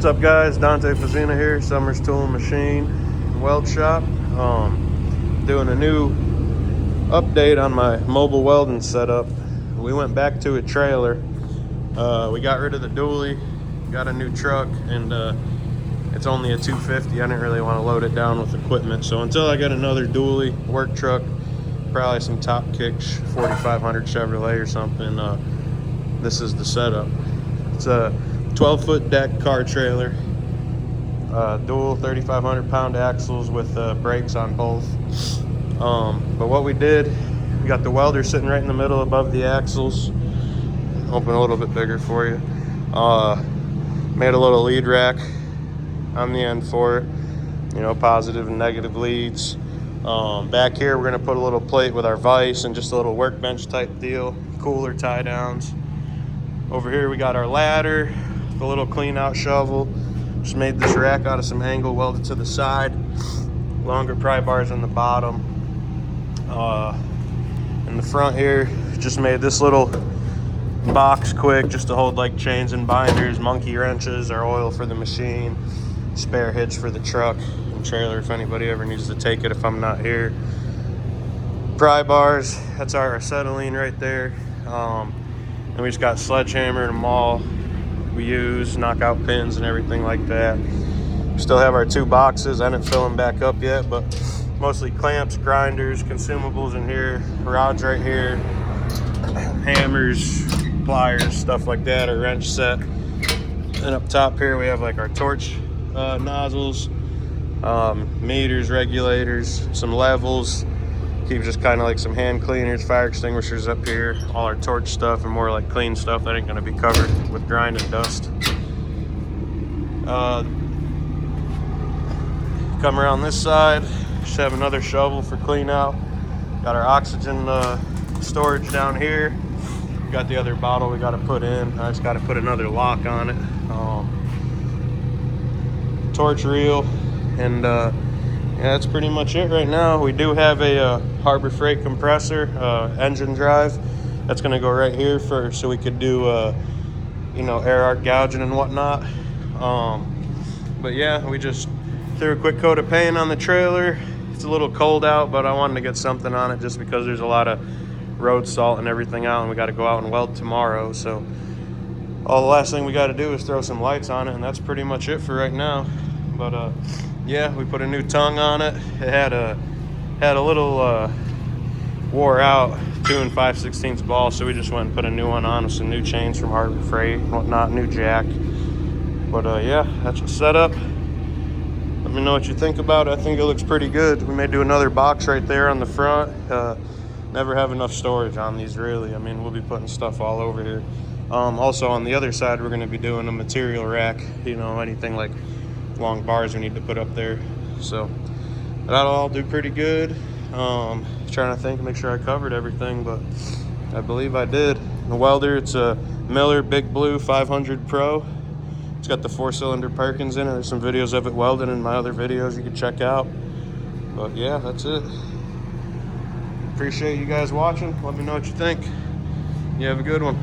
up, guys? Dante Fazina here, Summers Tool and Machine Weld Shop. Doing a new update on my mobile welding setup. We went back to a trailer. We got rid of the dually, got a new truck, and it's only a 250. I didn't really want to load it down with equipment, so until I get another dually work truck, probably some top kicks, 4500 Chevrolet or something, this is the setup. It's a 12-foot deck car trailer, dual 3,500 pound axles with brakes on both. But what we did, we got the welder sitting right in the middle above the axles. Open a little bit bigger for you. Made a little lead rack on the end for it, you know, positive and negative leads. Back here, we're gonna put a little plate with our vise and just a little workbench type deal, cooler tie downs. Over here, we got our ladder, the little clean out shovel. Just made this rack out of some angle welded to the side. Longer pry bars on the bottom. In the front here, just made this little box quick just to hold like chains and binders, monkey wrenches, our oil for the machine, spare hitch for the truck and trailer if anybody ever needs to take it if I'm not here. Pry bars, that's our acetylene right there. And we just got sledgehammer and a maul we use, knockout pins and everything like that. We still have our 2 boxes. I didn't fill them back up yet, but mostly clamps, grinders, consumables in here, rods right here, hammers, pliers, stuff like that, a wrench set. And up top here we have like our torch nozzles, meters, regulators, some levels. Keep just kind of like some hand cleaners, fire extinguishers up here, all our torch stuff and more like clean stuff that ain't gonna be covered with grind and dust. Come around this side, just have another shovel for clean out. Got our oxygen storage down here. Got the other bottle we gotta put in. I just gotta put another lock on it. Torch reel, and yeah, that's pretty much it right now. We do have a Harbor Freight compressor, engine drive. That's gonna go right here first, so we could do you know, air arc gouging and whatnot. But yeah, we just threw a quick coat of paint on the trailer. It's a little cold out, but I wanted to get something on it just because there's a lot of road salt and everything out, and we got to go out and weld tomorrow. So the last thing we got to do is throw some lights on it, and that's pretty much it for right now. But yeah, we put a new tongue on it. It had a little wore out 2 5/16 ball, so we just went and put a new one on with some new chains from Harbor Freight and whatnot, new jack. But yeah, that's the setup. Let me know what you think about it. I think it looks pretty good. We may do another box right there on the front. Never have enough storage on these, really. I mean, we'll be putting stuff all over here. Also on the other side, we're going to be doing a material rack, you know, anything like long bars we need to put up there. So that'll all do pretty good. Trying to think, make sure I covered everything, but I believe I did. The welder, it's a Miller Big Blue 500 Pro. It's got the 4-cylinder Perkins in it. There's some videos of it welding in my other videos you can check out. But yeah, that's it. Appreciate you guys watching. Let me know what you think. You have a good one.